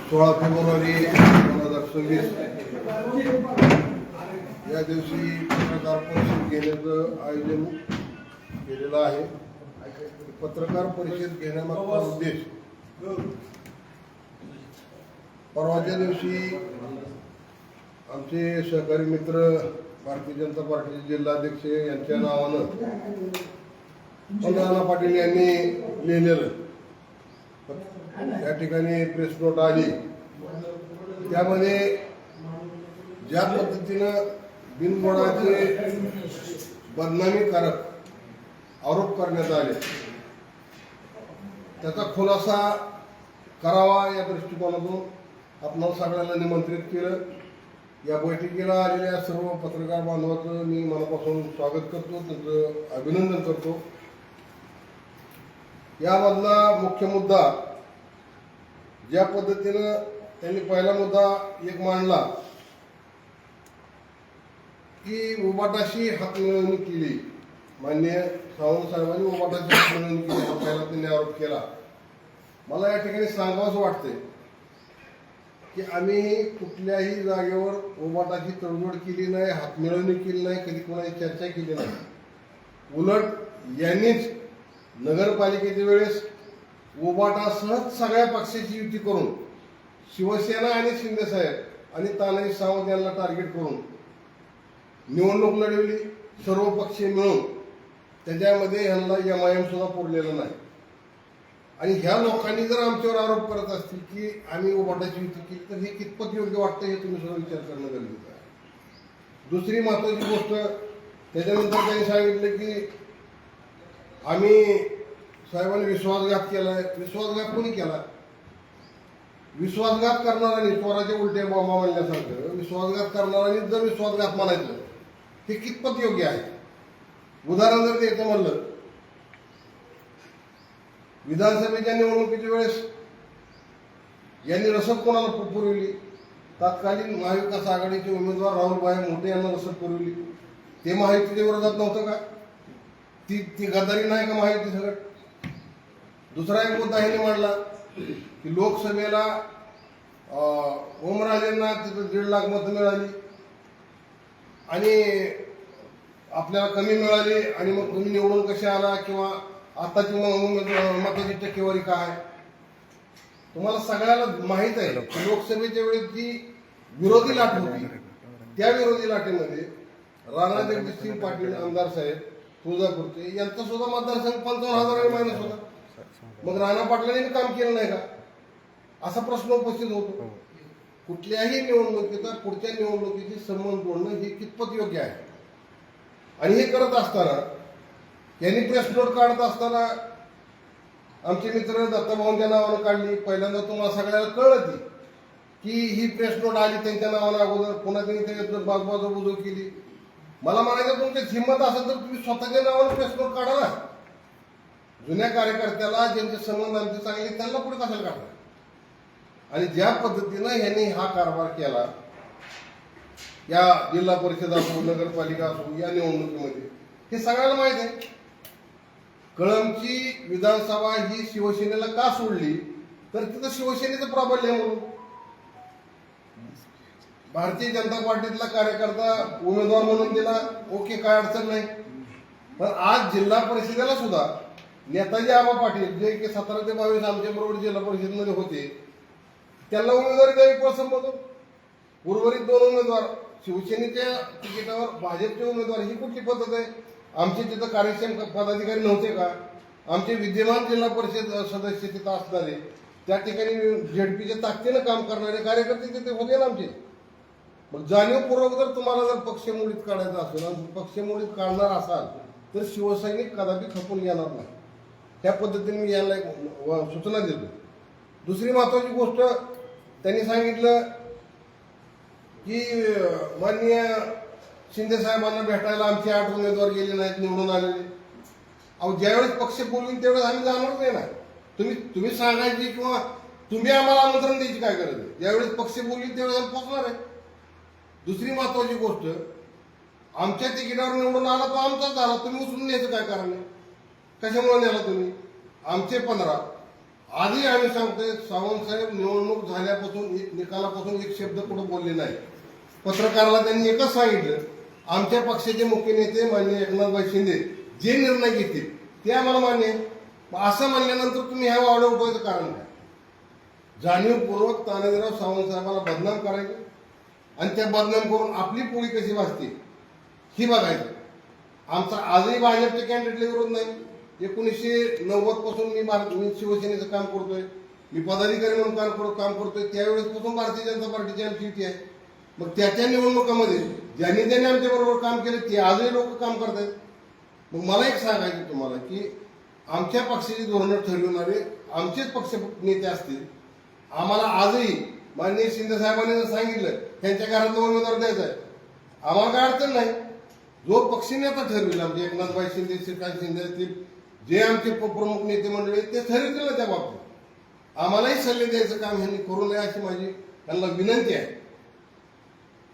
16 February 2026 या दिवशी पत्रकार परिषद घेण्याचं आयोजन केलेलं आहे। पत्रकार परिषद घेण्यामागचा उद्देश परवाच्या दिवशी आमचे सहकारी मित्र भारतीय जनता पार्टीचे जिल्हाध्यक्ष यांच्या नावानं नाना पाटील यांनी लिहिलेलं या ठिकाणी प्रेस नोट आली। त्यामध्ये ज्या पद्धतीनं बिनबुडाचे बदनामीकारक आरोप करण्यात आले त्याचा खुलासा करावा या दृष्टिकोनातून आपणाला सगळ्यांना निमंत्रित केलं। या बैठकीला आलेल्या सर्व पत्रकार बांधवांचं मी मनापासून स्वागत करतो, त्यांचं अभिनंदन करतो। यामधला मुख्य मुद्दा ज्या पद्धतीनं त्यांनी पहिला मुद्दा एक मांडला की उबाटाशी हातमिळवणी केली। माननीय सावंत साहेबांनी उबाटाशी हातमिळवणी केली हा पहिला त्यांनी आरोप केला। मला या ठिकाणी सांगावंसं वाटतंय की आम्ही कुठल्याही जागेवर उबाटाची तडजोड केली नाही, हातमिळवणी केली नाही, कधी कोणाची चर्चा केली नाही। उलट यांनीच नगरपालिकेच्या वेळेस उबाटासह सगळ्या पक्षाची युती करून शिवसेना आणि शिंदेसाहेब आणि तानाजी सावंत यांना टार्गेट करून निवडणूक लढवली। सर्व पक्ष मिळून त्याच्यामध्ये यांना एमआयएम सुद्धा पुरलेलं नाही। आणि ह्या लोकांनी जर आमच्यावर आरोप करत असतील की आम्ही उबाटाची युती केली तर हे कितपत योग्य वाटतं हे तुम्ही सुद्धा विचार करणं गरजेचं आहे। दुसरी महत्वाची गोष्ट त्याच्यानंतर त्यांनी सांगितलं की आम्ही साहेबांनी विश्वासघात केलाय। विश्वासघात कोणी केला? विश्वासघात करणाऱ्यांनी चोराचे उलटे बॉम्बा म्हणल्यासारखं विश्वासघात करणाऱ्यांनी जर विश्वासघात म्हणायचं हे कितपत योग्य आहे? उदाहरण जर द्यायचं म्हणलं, विधानसभेच्या निवडणुकीच्या वेळेस यांनी रसद कोणाला पुरवली? तत्कालीन महाविकास आघाडीचे उमेदवार राहुलभाई मोठे यांना रसद पुरवली। ते महायुतीच्या विरोधात नव्हतं का? ती गद्दारी नाही का महायुती सगळं? दुसरा एक मुद्दा ह्यांनी मांडला की लोकसभेला ओमराजेंना तिथं 1.5 लाख मतं मिळाली आणि आपल्याला कमी मिळाली आणि मग तुम्ही निवडून कसे आला किंवा आताची मताची टक्केवारी काय? तुम्हाला सगळ्याला माहीत आहे लोकसभेच्या वेळेस जी विरोधी लाट होती त्या विरोधी लाटेमध्ये राणा जगजितसिंह पाटील आमदार साहेब तुळजापूरचे यांचा सुद्धा मतदारसंघ 55,000 मायनस होता। मग राणा पाटलांनी काम केलं नाही का असा प्रश्न उपस्थित होतो। कुठल्याही निवडणुकीचा पुढच्या निवडणुकीची संबंध जोडणं हे कितपत योग्य आहे? आणि हे करत असताना यांनी प्रेस नोट काढत असताना आमचे मित्र दत्ताभाऊंच्या नावानं काढली। पहिल्यांदा तुम्हाला सगळ्याला कळलं की ही प्रेस नोट आली त्यांच्या नावानं अगोदर, पुन्हा त्यांनी त्याच्यात बाजूबाजू केली। मला म्हणायचं तुमच्यात हिंमत असेल तर तुम्ही स्वतःच्या नावानं प्रेस नोट काढा ना। जुन्या कार्यकर्त्याला ज्यांचे संबंध आमचे चांगले त्यांना पुढे कशाला काढणार? आणि ज्या पद्धतीनं यांनी हा कारभार केला या जिल्हा परिषद असो नगरपालिका असो या निवडणुकीमध्ये हे सगळ्यांना माहित आहे। कळंबची विधानसभा ही शिवसेनेला का सोडली तर तिथं शिवसेनेचं प्राबल्य म्हणून भारतीय जनता पार्टीतला कार्यकर्ता उमेदवार म्हणून दिला, ओके, काय अडचण नाही। पण आज जिल्हा परिषदेला सुद्धा नेताजी आबा पाटील जे की 17 ते 22 आमच्या बरोबर जिल्हा परिषदेमध्ये होते त्यांना उमेदवारी द्यावी पसंत। उर्वरित 2 उमेदवार शिवसेनेच्या तिकिटावर भाजपचे उमेदवार ही कुठली पद्धत आहे? आमचे तिथं कार्यक्षम पदाधिकारी नव्हते का? आमचे विद्यमान जिल्हा परिषद सदस्य तिथं असणारे त्या ठिकाणी झेडपीच्या ताकदीनं काम करणारे कार्यकर्ते तिथे होते ना आमचे। मग जाणीवपूर्वक जर तुम्हाला जर पक्षमोडीत काढायचं असेल आणि पक्षमोडीत काढणार असाल तर शिवसैनिक कदापि खपून येणार नाही। त्या पद्धतीने मी याला एक सूचना देतो। दुसरी महत्वाची गोष्ट त्यांनी सांगितलं की माननीय शिंदे साहेबांना भेटायला आमचे 8 उमेदवार गेले नाहीत निवडून आलेले। अहो ज्यावेळेस पक्ष बोलून त्यावेळेस आम्ही जाणार नाही ना। तुम्ही सांगायची किंवा तुम्ही आम्हाला आमंत्रण द्यायची काय गरज आहे? ज्यावेळेस पक्ष बोलून त्यावेळेस आम्ही पोहोचणार आहे। दुसरी महत्वाची गोष्ट आमच्या तिकिटावर निवडून आला तो आमचाच झाला, तुम्ही उचलून न्यायचं काय कारण आहे? कशामुळे नेला तुम्ही? आमचे 15 आधी आम्ही सांगतोय, सावंत साहेब निवडणूक झाल्यापासून निकालापासून एक शब्द कुठं बोलले नाही. पत्रकाराला त्यांनी एकच सांगितलं, आमच्या पक्षाचे मुख्य नेते माननीय एकनाथभाई शिंदे जे निर्णय घेतील ते आम्हाला मान्य आहे. असं म्हणल्यानंतर तुम्ही ह्या वावड्या उठवायचं कारण काय? जाणीवपूर्वक तानाजीराव सावंत साहेबांना बदनाम करायचं आणि त्या बदनाम करून आपली पोळी कशी वाचते ही बघायचं. आमचा आजही भाजपच्या कॅन्डिडेटला विरोध नाही. 1990 पासून मी शिवसेनेचं काम करतोय, मी पदाधिकारी म्हणून काम करतोय. त्यावेळेस पासून भारतीय जनता पार्टीची आमची युती आहे. मग त्याच्या निवडणुकामध्ये ज्यांनी आमच्या बरोबर काम केलं ते आजही लोक काम करतात. मग मला एक सांगायचं तुम्हाला की आमच्या पक्षाची धोरणं ठरविणारे आमचेच पक्ष नेते असतील. आम्हाला आजही माननीय शिंदे साहेबांनी जर सांगितलं त्यांच्या घरातला उमेदवार द्यायचा आहे, आम्हाला काय अडचण नाही. जो पक्षनेता ठरवेल, आमचे एकनाथभाई शिंदे, श्रीकांत शिंदे असतील, जे आमचे प्रमुख नेते मंडळी ते ठरवतील ना त्या बाबतीत. आम्हालाही सल्ले द्यायचं काम ह्यांनी करू नये अशी माझी त्यांना विनंती आहे.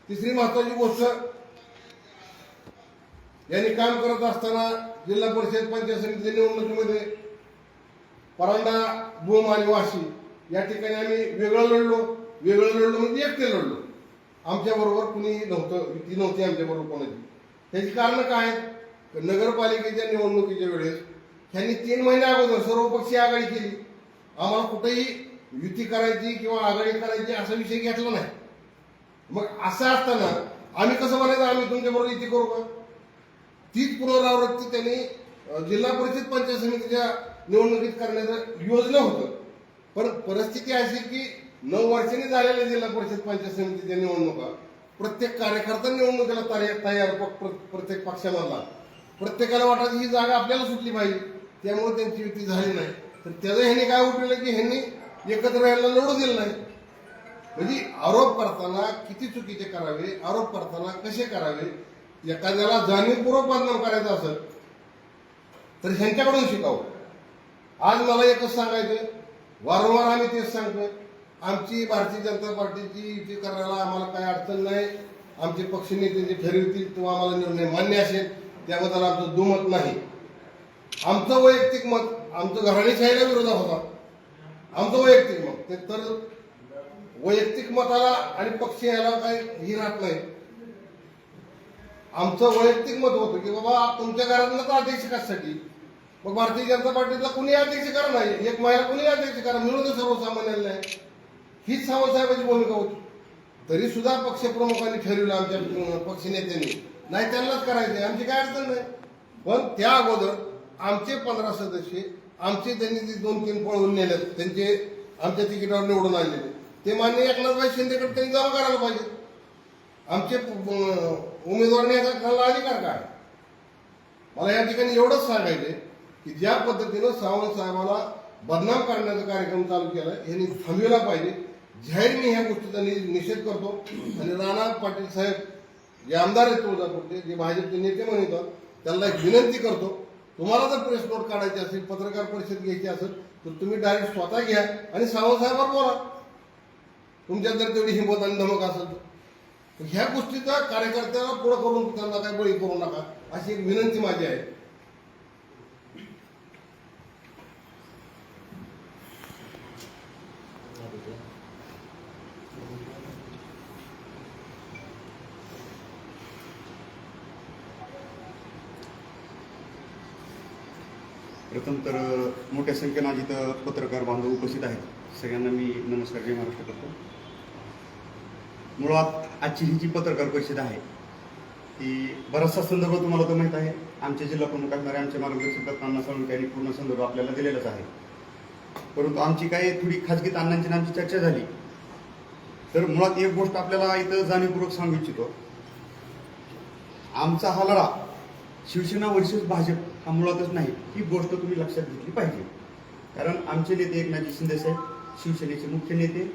तिसरी महत्वाची गोष्ट, यांनी काम करत असताना जिल्हा परिषद पंचायत समिती निवडणुकीमध्ये परांडा, भूम आणि वाशी या ठिकाणी आम्ही वेगळं लढलो म्हणजे एकटे लढलो. आमच्या बरोबर कुणी नव्हतं, युती नव्हती आमच्या बरोबर कोणाची. त्याची कारण काय? नगरपालिकेच्या निवडणुकीच्या वेळेस त्यांनी 3 महिने अगोदर सर्वपक्षीय आघाडी केली. आम्हाला कुठेही युती करायची किंवा आघाडी करायची असा विषय घेतला नाही. मग असं असताना आम्ही कसं म्हणायचं आम्ही तुमच्याबरोबर युती करू का? तीच पुनरावृत्ती त्यांनी जिल्हा परिषद पंचायत समितीच्या निवडणुकीत करण्याचं योजना होतं. पण परिस्थिती अशी की 9 वर्षांनी झालेल्या जिल्हा परिषद पंचायत समितीच्या निवडणुका प्रत्येक कार्यकर्ता निवडणुकीला तयार प्रत्येक पक्षामधला प्रत्येकाला वाटायची ही जागा आपल्याला सुटली पाहिजे. त्यामुळे त्यांची युती झाली नाही. तर त्याचं ह्यांनी काय उठवलं की ह्यांनी एकत्र यायला लढू दिलं नाही. म्हणजे आरोप करताना किती चुकीचे करावे, आरोप करताना कसे करावे, एखाद्याला जाणीवपूर्वक बदनाम करायचं असेल तर ह्यांच्याकडून शिकावं. आज मला एकच सांगायचं, वारंवार आम्ही तेच सांगतोय, आमची भारतीय जनता पार्टीची युती करायला आम्हाला काही अडचण नाही. आमचे पक्षनेते जे ठरवतील किंवा आम्हाला निर्णय मान्य असेल त्याबद्दल आमचं दुमत नाही. आमचं वैयक्तिक मत आमचं घराणेशाहीला विरोधात होता. आमचं वैयक्तिक मत ते तर वैयक्तिक मताला आणि पक्ष याला काही ही राहत नाही. आमचं वैयक्तिक मत होतं की बाबा तुमच्या घरातलं तर अध्यक्ष कशासाठी? मग भारतीय जनता पार्टीला कुणी अध्यक्ष करा नाही, एक महिला कुणी अध्यक्ष करा, मिळून सर्वसामान्यांना नाही. हीच सावंत साहेबांची भूमिका होती. तरी सुद्धा पक्षप्रमुखांनी ठरवलं, आमच्या पक्षनेत्यांनी नाही त्यांनाच करायचंय, आमची काय अडचण नाही. पण त्या अगोदर आमचे 15 सदस्य आमचे त्यांनी 2-3 पळवून नेले, त्यांचे आमच्या तिकिटावर निवडून आलेले ते माननीय एकनाथभाई शिंदेकडे त्यांनी जमा करायला पाहिजे. आमचे उमेदवार नेता अधिकार काय? मला या ठिकाणी एवढंच सांगायचंय की ज्या पद्धतीनं सावंत साहेबाला बदनाम करण्याचा कार्यक्रम चालू केलाय यांनी थांबविला पाहिजे. जाहीर मी ह्या गोष्टीचा निषेध करतो. आणि राणा पाटील साहेब जे आमदार आहेत तुळजापूरचे, जे भाजपचे नेते म्हणतात, त्यांना एक विनंती करतो, तुम्हाला जर प्रेस नोट काढायची असेल, पत्रकार परिषद घ्यायची असेल तर तुम्ही डायरेक्ट स्वतः घ्या आणि सावंत साहेबांवर बोला. तुमच्यात जर तेवढी हिंमत आणि धमक असेल तर ह्या गोष्टीचा कार्यकर्त्याला पुढं करून त्यांना काय बळी करू नका अशी एक विनंती माझी आहे. प्रथम तर मोठ्या संख्येनं आज इथं पत्रकार बांधव उपस्थित आहेत. सगळ्यांना मी नमस्कार, जय महाराष्ट्र करतो. मुळात आजची ही जी पत्रकार परिषद आहे ती बराचसा संदर्भ तुम्हाला तर माहीत आहे. आमचे जिल्हा प्रमुख असणारे आमचे मार्गदर्शक अण्णा साळुंखे यांनी पूर्ण संदर्भ आपल्याला दिलेलाच आहे. परंतु आमची काही थोडी खाजगीत अण्णांची आमची चर्चा झाली. तर मुळात एक गोष्ट आपल्याला इथं जाणीवपूर्वक सांगू इच्छितो, आमचा हा लढा शिवसेना वर्सेस भाजप हा मुळातच नाही, ही गोष्ट तुम्ही लक्षात घेतली पाहिजे. कारण आमचे नेते एकनाथजी शिंदे साहेब शिवसेनेचे मुख्य नेते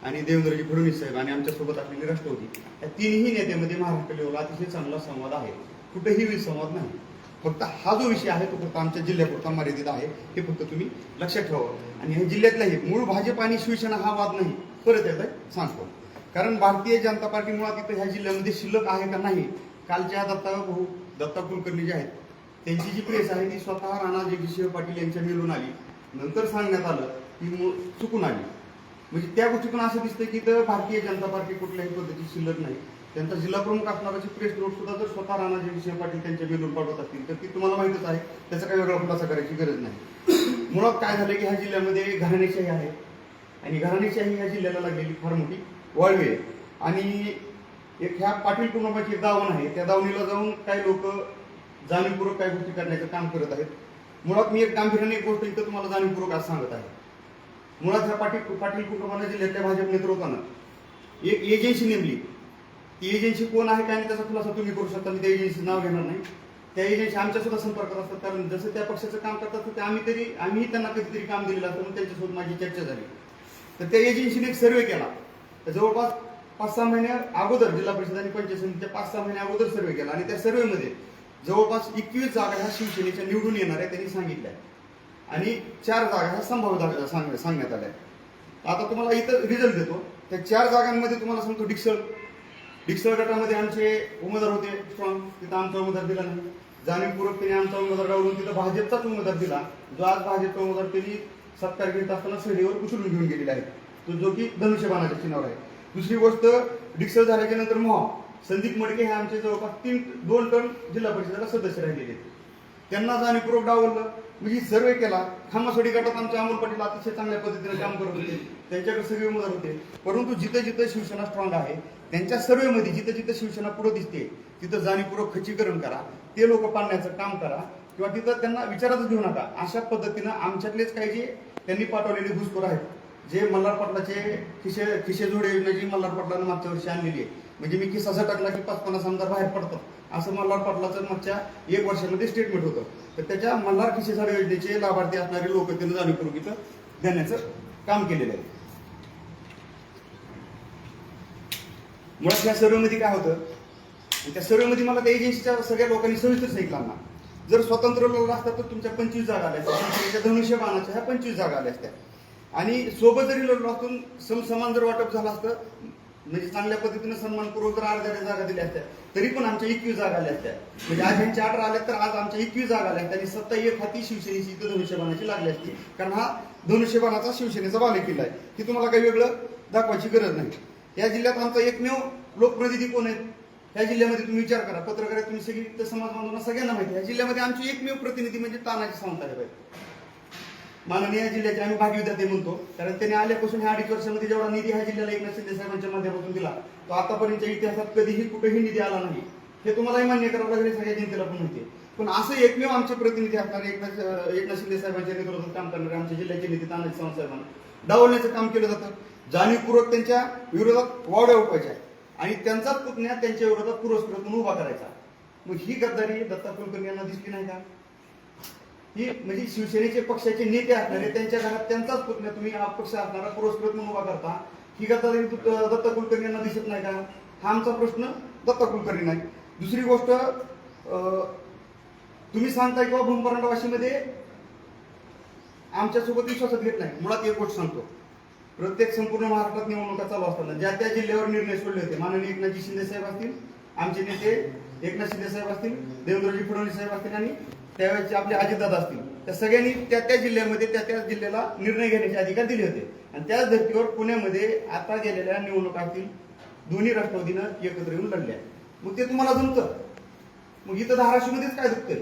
आणि देवेंद्रजी फडणवीस साहेब आणि आमच्यासोबत असलेली राष्ट्रवादी, या तिन्ही नेत्यामध्ये महाराष्ट्र लेवलला अतिशय चांगला संवाद आहे. कुठेही विसंवाद नाही. फक्त हा जो विषय आहे तो फक्त आमच्या जिल्ह्यापुरता मर्यादित आहे, हे फक्त तुम्ही लक्षात ठेवा. आणि ह्या जिल्ह्यातलाही मूळ भाजप आणि शिवसेना हा वाद नाही, परत एकदा सांगतो. कारण भारतीय जनता पार्टी मुळात इथं ह्या जिल्ह्यामध्ये शिल्लक आहे का नाही, कालच्या दत्ता कुलकर्णी जे आहेत त्यांची जी प्रेस आहे ती स्वतः राणा जगजितसिंह पाटील यांच्या मिळून आली. नंतर सांगण्यात आलं ती चुकून आली. म्हणजे त्या गोष्टीतून असं दिसतं की इथं भारतीय जनता पार्टी कुठल्याही पद्धतीची शिल्लक नाही. त्यांचा जिल्हा प्रमुख असणाराची प्रेस नोट सुद्धा जर स्वतः राणाजी विषय पाटील त्यांच्या मेलून पाठवत असतील तर ती तुम्हाला माहितच आहे, त्याचा काही वेगळा खुलासा करायची गरज नाही. मुळात काय झालं की ह्या जिल्ह्यामध्ये घराणेशाही आहे आणि घराणेशाही ह्या जिल्ह्याला लागलेली फार मोठी वाळवी आहे. आणि एक ह्या पाटील कुटुंबाची एक दावण आहे, त्या दावणीला जाऊन काही लोक जाणीवपूर्वक काही गोष्टी करण्याचं काम करत आहेत. मुळात मी एक गांभीर्याने एक गोष्ट इथं तुम्हाला जाणीवपूर्वक आज सांगत आहे. मुळात ह्या पाटील कुटुंबाने जिल्ह्यातल्या भाजप नेतृत्वानं एक एजन्सी नेमली. ती एजन्सी कोण आहे काय आणि त्याचा खुलासा तुम्ही करू शकता, मी त्या एजन्सीचं नाव घेणार नाही. त्या एजन्सी आमच्या सुद्धा संपर्कात असतात, कारण जसं त्या पक्षाचं काम करतात तर आम्ही त्यांना कधीतरी काम दिलेलं असतं म्हणून त्यांच्यासोबत माझी चर्चा झाली. तर त्या एजन्सीने एक सर्वे केला. तर जवळपास 5-6 महिन्या अगोदर जिल्हा परिषद आणि पंचायत समितीच्या 5-6 महिन्या अगोदर सर्वे केला आणि त्या सर्वेमध्ये जवळपास 21 जागा ह्या शिवसेनेच्या निवडून येणार आहे त्यांनी सांगितल्या आणि 4 जागा ह्या संभाव्य जागा सांगण्यात आल्या. आता तुम्हाला इथं रिझल्ट देतो. त्या 4 जागांमध्ये तुम्हाला सांगतो डिक्सळ गटामध्ये आमचे उमेदवार होते स्ट्रॉंग, तिथं आमचा उमेदवार दिला नाही. जाणीवपूर्वक त्यांनी आमचा उमेदवार डावलून तिथं भाजपचाच उमेदवार दिला, जो आज भाजपचा उमेदवार त्यांनी सत्कार घेत असताना सडीवर उचलून घेऊन गेलेला आहे, तो जो की धनुष्यबाणाच्या चिन्हावर आहे. दुसरी गोष्ट, डिक्सळ झाल्याच्या नंतर संदीप मडके हे आमचे जवळपास 2 टर्म जिल्हा परिषदेला सदस्य राहिलेले, त्यांना जाणीवपूर्वक डावललं. म्हणजे सर्वे केला. खामासोडी गटात आमचे अमोल पाटील अतिशय चांगल्या पद्धतीने काम करत होते, त्यांच्याकडे सगळे उमेदवार होते. परंतु जिथं जिथं शिवसेना स्ट्रॉंग आहे त्यांच्या सर्वेमध्ये जिथं जिथं शिवसेना पुढे दिसते तिथं जाणीवपूर्वक खच्चीकरण करा, ते लोक पाडण्याचं काम करा किंवा तिथं त्यांना विचारातच घेऊ नका. अशा पद्धतीनं आमच्यातलेच काही जे त्यांनी पाठवलेले घुसखोर आहेत, जे मल्हार पाटलाचे खिशे जोडे योजना जी मल्हार पाटलानं मागच्या वर्षी आणलेली आहे, म्हणजे मी खिसा झटकला की 5-50 आमदार बाहेर पडतात असं मल्हार पाटलाचं मागच्या 1 वर्षामध्ये स्टेटमेंट होतं. तर त्याच्या मल्हार खिशे झाड योजनेचे लाभार्थी असणारे लोक त्यांना जाणीवपूर्वक इथं देण्याचं काम केलेलं आहे. मुळात या सर्वेमध्ये काय होतं, त्या सर्वेमध्ये मला त्या एजन्सीच्या सगळ्या लोकांनी सविस्तर सांगितलं ना, जर स्वतंत्र लढला असतात तर तुमच्या 25 जागा आल्या असत्या, धनुष्यबाणाच्या ह्या 25 जागा आल्या असत्या. आणि सोबत जरी लढलो असून समसमान जर वाटप झालं असतं, म्हणजे चांगल्या पद्धतीने सन्मानपूर्वक जर अर्ध्या जागा दिल्या असत्या तरी पण आमच्या 21 जागा आल्या असत्या. म्हणजे आज ह्यांच्या 18 आल्या तर आज आमच्या 21 जागा आल्या असत्या आणि सत्ता एक हाती शिवसेनेची इथं धनुष्यबाणाची लागली असती, कारण हा धनुष्यबाणाचा शिवसेनेचा बालेकिल्ला आहे. ही तुम्हाला काही वेगळं दाखवायची गरज नाही. या जिल्ह्यात आमचा एकमेव लोकप्रतिनिधी कोण आहेत ह्या जिल्ह्यामध्ये तुम्ही विचार करा. पत्रकार तुम्ही सगळी समाज बांधवांना सगळ्यांना माहिती आहे, या जिल्ह्यामध्ये आमची एकमेव प्रतिनिधी म्हणजे तानाजी सावंत माननीय जिल्ह्याचे आम्ही भागविधाते म्हणतो, कारण त्यांनी आल्यापासून ह्या 2.5 वर्षामध्ये जेवढा निधी ह्या जिल्ह्याला एकनाथ शिंदे साहेबांच्या माध्यमातून दिला तो आतापर्यंतच्या इतिहासात कधीही कुठेही निधी आला नाही. हे तुम्हालाही मान्य करावं लागेल, सगळ्या जनतेला पण माहिती आहे. पण असं एकमेव आमचे प्रतिनिधी असणारे एकनाथ शिंदे साहेबांच्या नेतृत्वात काम करणारे आमच्या जिल्ह्याचे नेते तानाजी सावंत साहेबांना डावलण्याचं काम केलं जातं. जाणीवपूर्वक त्यांच्या विरोधात वावड्या उठवायच्या आणि त्यांचाच पुतण्या त्यांच्या विरोधात पुरस्कृत म्हणून उभा करायचा. मग ही गद्दारी दत्ता कुलकर्णी यांना दिसली नाही का? ही म्हणजे शिवसेनेचे पक्षाचे नेते असणारे त्यांच्या घरात त्यांचाच पुतण्या तुम्ही अपक्ष असणारा पुरस्कृत म्हणून उभा करता, ही गद्दारी दत्ता कुलकर्णी यांना दिसत नाही का? हा आमचा प्रश्न दत्ता कुलकर्णी नाही. दुसरी गोष्ट, तुम्ही सांगताय किंवा भूमपरांडा वाशीमध्ये आमच्यासोबत विश्वासात घेत नाही. मुळात एक गोष्ट सांगतो, प्रत्येक संपूर्ण महाराष्ट्रात निवडणुका चालू असताना ज्या त्या जिल्ह्यावर निर्णय सोडले होते, माननीय एकनाथजी शिंदे साहेब असतील, आमचे नेते एकनाथ शिंदे साहेब असतील, देवेंद्रजी फडणवीस साहेब असतील आणि त्यावेळेचे आपले अजितदादा असतील, त्या सगळ्यांनी त्या त्या जिल्ह्यामध्ये त्या त्या जिल्ह्याला निर्णय घेण्याचे अधिकार दिले होते. आणि त्याच धर्तीवर पुण्यामध्ये आता गेलेल्या निवडणुकातील दोन्ही राष्ट्रवादीनं एकत्र येऊन लढल्या. मग ते तुम्हाला जमतं, मग इथं धाराशिवमध्येच काय दुखतंय?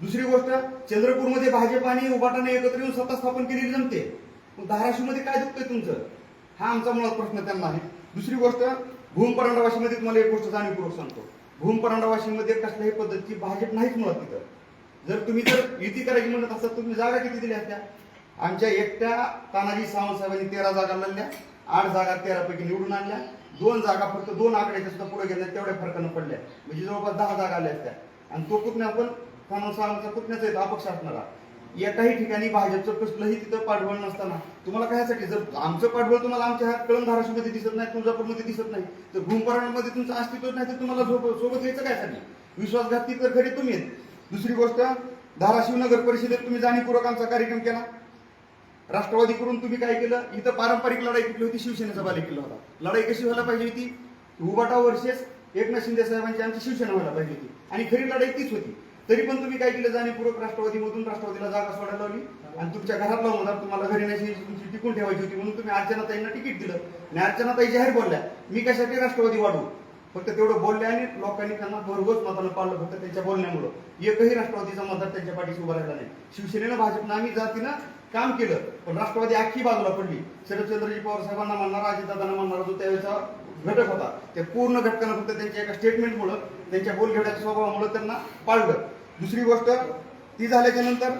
दुसरी गोष्ट, चंद्रपूरमध्ये भाजप आणि उभाटाने एकत्र येऊन सत्ता स्थापन केलेली जमते, मग धाराशिवमध्ये काय दुखतंय तुमचं? हा आमचा मुळात प्रश्न त्यांना आहे. दुसरी गोष्ट, भूमपरांडा वाशीमध्ये तुम्हाला एक गोष्ट जाणीवपूर्वक सांगतो, भूमपरांडा वाशीमध्ये कसल्याही पद्धतीची भाजप नाहीच मुळात तिथं. जर युती करायची म्हणत असतात तुम्ही जागा किती दिल्या असत्या? आमच्या एकट्या तानाजी सावंत साहेबांनी 13 जागा लढल्या, 8 जागा 13 पैकी निवडून आणल्या, 2 जागा फक्त 2 आकड्याच्या सुद्धा पुढे गेल्या, तेवढ्या फरकानं पडल्या, म्हणजे जवळपास 10 जागा आल्या असत्या. आणि तो पुतण्या पण तानाजी सावंतचा पुतण्याचा अपक्ष असणारा. एकाही ठिकाणी भाजपचं कसलंही तिथं पाठबळ नसताना तुम्हाला कशासाठी, जर आमचं पाठबळ तुम्हाला आमच्या ह्या कळम धाराशिवमध्ये दिसत नाही, तुळजापूरमध्ये दिसत नाही, तर भूमपरांडामध्ये तुमचं अस्तित्व नाही, तर तुम्हाला सोबत घ्यायचं कायसाठी? विश्वासघाती तर खरी तुम्ही आहेत. दुसरी गोष्ट, धाराशिव नगर परिषदेत तुम्ही जाणीवपूर्वक आमचा कार्यक्रम केला. राष्ट्रवादीकडून तुम्ही काय केलं? इथं पारंपरिक लढाई कुठली होती? शिवसेनेचा बालेकिल्ला होता. लढाई कशी व्हायला पाहिजे होती? उबाटा वर्सेस एकनाथ शिंदे साहेबांची आमची शिवसेना व्हायला पाहिजे होती आणि खरी लढाई तीच होती. तरी पण तुम्ही काय केलं, जाणीवपूर्वक राष्ट्रवादीमधून राष्ट्रवादीला जागा सोडायला लावली आणि तुमच्या घरातला उमेदवार तुम्हाला घरी नाही तुमची टिकून ठेवायची होती म्हणून तुम्ही अर्चनाताईंना तिकीट दिलं आणि अर्चनाताई जाहीर बोलल्या मी कशासाठी राष्ट्रवादी वाढू, फक्त तेवढं बोलले आणि लोकांनी त्यांना भरघोस मतानं पाळलं फक्त त्यांच्या बोलण्यामुळं. एकही राष्ट्रवादीचा मतदार त्यांच्या पाठीशी उभा राहिला नाही. शिवसेनेनं भाजपनं आम्ही जातीनं काम केलं पण राष्ट्रवादी अख्खी बाजूला पडली. शरदचंद्रजी पवार साहेबांना म्हणणारा, अजितदादांना म्हणणारा जो त्यावेळेचा घटक होता त्या पूर्ण घटकानं फक्त त्यांच्या एका स्टेटमेंटमुळं, त्यांच्या बोलघेवड्याच्या स्वभावामुळे त्यांना पाळलं. दुसरी गोष्ट ती झाल्याच्या नंतर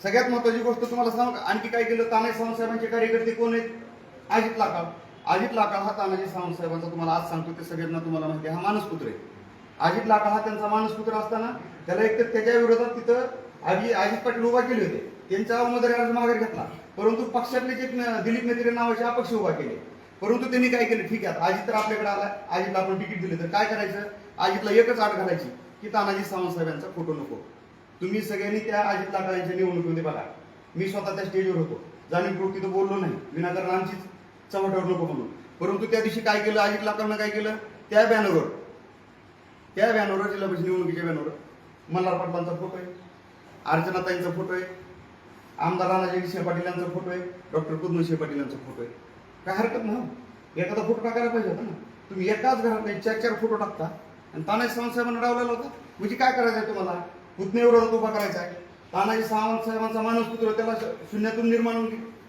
सगळ्यात महत्वाची गोष्ट तुम्हाला सांग, आणखी काय केलं, तानाजी सावंत साहेबांचे कार्यकर्ते कोण आहेत? अजित लाकाळ. अजित लाकाळ हा तानाजी सावंत साहेबांचा, तुम्हाला आज सांगतो ते सगळ्यांना तुम्हाला माहिती आहे, हा मानसपुत्र आहे. अजित लाकाळ हा त्यांचा मानसपुत्र असताना त्याला एक तर त्याच्या विरोधात तिथं अजित पाटील उभा केले होते, त्यांचा उमेदवारी अर्ज माघार घेतला, परंतु पक्षातले जे दिलीप मेत्रे नावाचे अपक्ष उभा केले. परंतु त्यांनी काय केलं, ठीक आहे अजित तर आपल्याकडे आला, अजितला आपण तिकीट दिले तर काय करायचं, अजितला एकच अट घालायची की तानाजी सावंत साहेबांचा फोटो नको. तुम्ही सगळ्यांनी त्या अजित लाकडांच्या निवडणुकीमध्ये बघा, मी स्वतः त्या स्टेजवर होतो, जाणीवपूर्वक तिथं बोललो नाही विनाकारण आमचीच चव्हाट्यावर नको म्हणून. परंतु त्या दिवशी काय केलं, अजित लाकडांना काय केलं, त्या बॅनरवर जिल्हा परिषद निवडणुकीच्या बॅनरवर मल्हार पाटलांचा फोटो आहे, अर्चनाताईंचा फोटो आहे, आमदार राणाजय पाटील यांचा फोटो आहे, डॉक्टर पद्मश्री पाटील यांचा फोटो आहे. काय हरकत नाही, एखादा फोटो टाकायला पाहिजे होता ना. तुम्ही एकाच घरात 4-4 फोटो टाकता आणि तानाजी सावंत साहेबांना डावलेला होता. म्हणजे काय करायचं आहे तुम्हाला, पुतण्याविरोधात उभा करायचा आहे. तानाजी सावंत साहेबांचा मानसपुत्र, त्याला शून्यातून निर्माण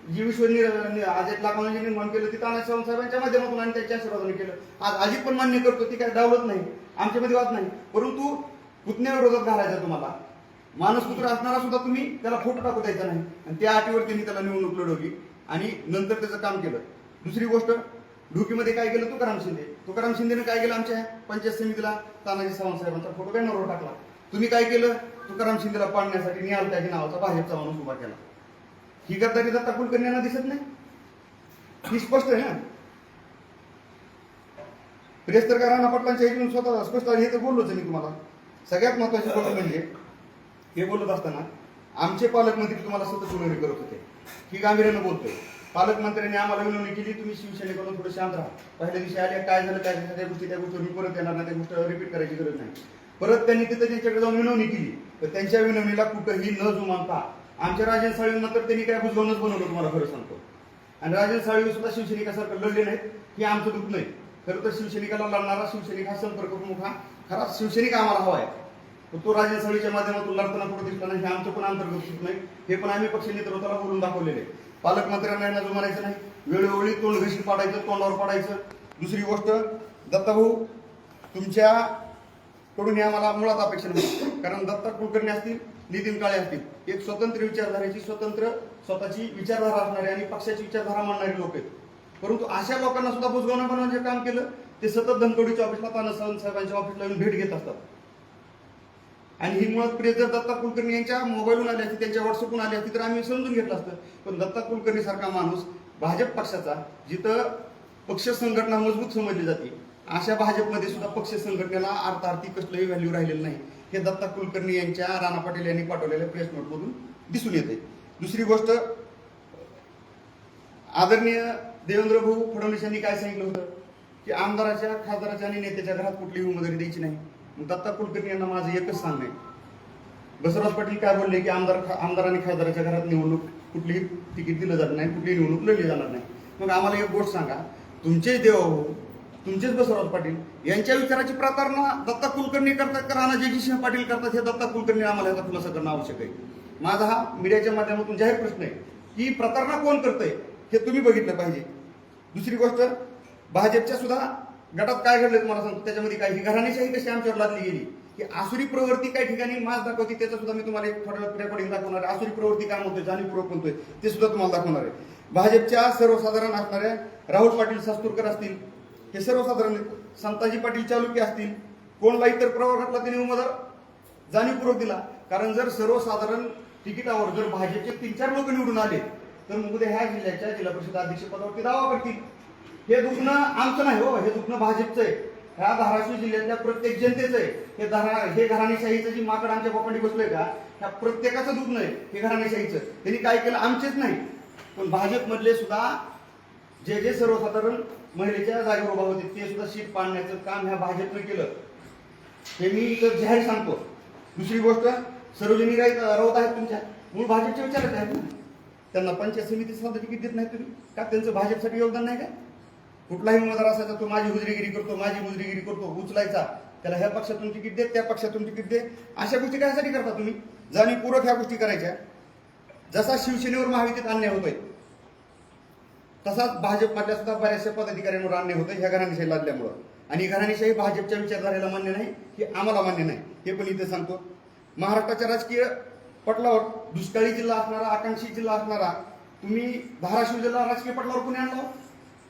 जी अजित लाखांनी निर्माण केलं ती तानाजी सावंत साहेबांच्या माध्यमातून आणि त्यांच्या आशीर्वादाने केलं. आज अजित पण मान्य करतो, ती काय डावलत नाही, आमच्यामध्ये वाद नाही. परंतु पुतण्याविरोधात घालायचा तुम्हाला, मानसपुत्र असणारा सुद्धा तुम्ही त्याला फोटो टाकू द्यायचा नाही आणि त्या अटीवर त्यांनी त्याला निवडणूक लढवली आणि नंतर त्याचं काम केलं. दुसरी गोष्ट, ढुकीमध्ये काय केलं, तुकाराम शिंदेने काय केलं, आमच्या पंचायत समितीला तानाजी सावंत साहेबांचा फोटो बॅनरवर टाकला. तुम्ही काय केलं, तुकाराम शिंदेला पाडण्यासाठी निहाल त्यागी नावाचा भाजपचा माणूस उभा केला. ही गद्दारी दत्ता कुलकर्णी यांना दिसत नाही, ही स्पष्ट आहे ना. प्रेस तर राणा पाटलांच्या ऐकून स्वतः स्पष्ट आहे, हे तर बोललोच मी तुम्हाला. सगळ्यात महत्वाची गोष्ट म्हणजे हे बोलत असताना आमचे पालकमंत्री तुम्हाला सतत विनवणी करत होते, ही गांभीर्यानं बोलतोय. पालकमंत्र्यांनी आम्हाला विनवणी केली, तुम्ही शिवसेनेकडून थोडं शांत राहा, पहिल्या दिवशी आले काय झालं त्या गोष्टीवर मी परत येणार नाही, त्या गोष्ट रिपीट करायची गरज नाही. परत त्यांनी तिथं त्यांच्याकडे जाऊन विनवणी केली, तर त्यांच्या विनवणीला कुठंही न जुमानता आमच्या राजन साळवींना तर त्यांनी काय बुजवूनच बनवलं, तुम्हाला खरं सांगतो. आणि राजन साळवी सुद्धा शिवसैनिकासारखं लढले नाहीत, हे आमचं दुःख नाही. खरं तर शिवसैनिकाला लढणारा शिवसैनिक हा संपर्क प्रमुख, हा खरा शिवसैनिक आम्हाला हवा आहे. तो राजन साळवीच्या माध्यमातून लढताना कुठं दिसला नाही, हे आमचं पण अंतर्गत सुट नाही, हे पण आम्ही पक्ष नेतृत्वाला बोलून दाखवलेले. पालकमंत्र्यांना यांना जुमानायचं नाही, वेळोवेळी तोंड घशी पाडायचं, तोंडावर पाडायचं. दुसरी गोष्ट, दत्ताभाऊ तुमच्याकडून आम्हाला मुळात अपेक्षा नाही, कारण दत्ता कुलकर्णी असतील, नितीन काळे असतील, एक स्वतंत्र विचारधारेची, स्वतंत्र स्वतःची विचारधारा असणारे आणि पक्षाची विचारधारा मांडणारे लोक आहेत. परंतु अशा लोकांना सुद्धा बुजगावणं बनवण्याचे काम केलं. ते सतत धनकवडीच्या ऑफिसला, तानाजी सावंत साहेबांच्या ऑफिसला येऊन भेट घेत असतात. आणि ही मुळात प्रेस जर दत्ता कुलकर्णी यांच्या मोबाईलवरून आली असती, त्यांच्या व्हॉट्सअपवरून आली असती तर आम्ही समजून घेतलं असतं. पण दत्ता कुलकर्णी सारखा माणूस भाजप पक्षाचा, जिथं पक्ष संघटना मजबूत समजली जाते, अशा भाजपमध्ये सुद्धा पक्ष संघटनेला अर्थार्थी कसलंही व्हॅल्यू राहिलेलं नाही, हे दत्ता कुलकर्णी यांच्या राणा पाटील यांनी पाठवलेल्या प्रेस नोटमधून दिसून येते. दुसरी गोष्ट, आदरणीय देवेंद्र भाऊ फडणवीस यांनी काय सांगितलं होतं की आमदाराच्या, खासदाराच्या आणि नेत्याच्या घरात कुठलीही उमेदवारी द्यायची नाही. दत्ता कुलकर्णी यांना माझं एकच सांगणं आहे, बसवराज पाटील काय बोलले की आमदार आणि खासदाराच्या घरात निवडणूक कुठलीही तिकीट दिलं जात नाही, कुठलीही निवडणूक लढली जाणार नाही. मग आम्हाला एक गोष्ट सांगा, तुमचेच देवभाऊ, तुमचेच बसवराज पाटील यांच्या विचाराची प्रतारणा दत्ता कुलकर्णी करतात का राणाजय सिंह पाटील करतात, हे दत्ता कुलकर्णी आम्हाला याचा खुलासा करणं आवश्यक आहे. माझा हा मीडियाच्या माध्यमातून जाहीर प्रश्न आहे की प्रतारणा कोण करतंय हे तुम्ही बघितलं पाहिजे. दुसरी गोष्ट, भाजपच्या सुद्धा गटात काय घडलं तुम्हाला सांगतो, त्याच्यामध्ये काही घराणेशाही कशी आमच्यावर लादली गेली की आसुरी प्रवृत्ती काही ठिकाणी मास दाखवते, त्याचं सुद्धा मी तुम्हाला एक थोड्या रेकॉर्डिंग दाखवणार आहे. आसुरी प्रवृत्ती काय म्हणतोय, जाणीवपूर्वक म्हणतोय, ते सुद्धा तुम्हाला दाखवणार आहे. भाजपच्या सर्वसाधारण असणाऱ्या राहुल पाटील सास्तुरकर असतील, हे सर्वसाधारण, संताजी पाटील चालुक्य असतील, कोणला इतर प्रवर्गातला त्यांनी उमेदवार जाणीवपूर्वक दिला. कारण जर सर्वसाधारण तिकिटावर जर भाजपचे 3-4 लोक निवडून आले तर मग उद्या ह्या जिल्ह्याच्या जिल्हा परिषद अध्यक्षपदावरती दावा करतील. हे दुखणं आमचं नाही हो, हे दुखणं भाजपचं आहे, ह्या धाराशिव जिल्ह्यातल्या प्रत्येक जनतेचं आहे. हे घराणेशाहीचं जी माकड आमच्या बापांनी बसलोय का, ह्या प्रत्येकाचं दुखणं आहे हे घराणेशाहीचं. त्यांनी काय केलं, आमचेच नाही पण भाजपमधले सुद्धा जे सर्वसाधारण महिलेच्या जागेवर उभा होते ते सुद्धा सीट पाडण्याचं काम ह्या भाजपनं केलं. हे मी इथं जाहीर सांगतो. दुसरी गोष्ट, सरोजिनी राऊत आहेत तुमच्या मूळ भाजपचे विचारच आहेत ना, त्यांना पंचायत समिती सुद्धा तिकीट देत नाही तुम्ही का? त्यांचं भाजपसाठी योगदान नाही काय? कुठलाही उमेदवार असायचा तो माझी हुजरीगिरी करतो, माझी मुजरीगिरी करतो, उचलायचा, त्याला ह्या पक्षातून तिकीट दे, त्या पक्षातून तिकीट दे, अशा गोष्टी कशासाठी करता तुम्ही? जाणीवपूर्वक ह्या गोष्टी करायच्या. जसा शिवसेनेवर महायुतीत अन्याय होतोय तसाच भाजपमधल्या सुद्धा बऱ्याचशा पदाधिकाऱ्यांवर अन्याय होतोय ह्या घराणेशाही लादल्यामुळं. आणि घराणेशाही भाजपच्या विचारधारेला मान्य नाही, हे आम्हाला मान्य नाही, हे पण इथे सांगतो. महाराष्ट्राच्या राजकीय पटलावर दुष्काळी जिल्हा असणारा, आकांक्षी जिल्हा असणारा तुम्ही धाराशिव जिल्हा राजकीय पटलावर कोणी आणला?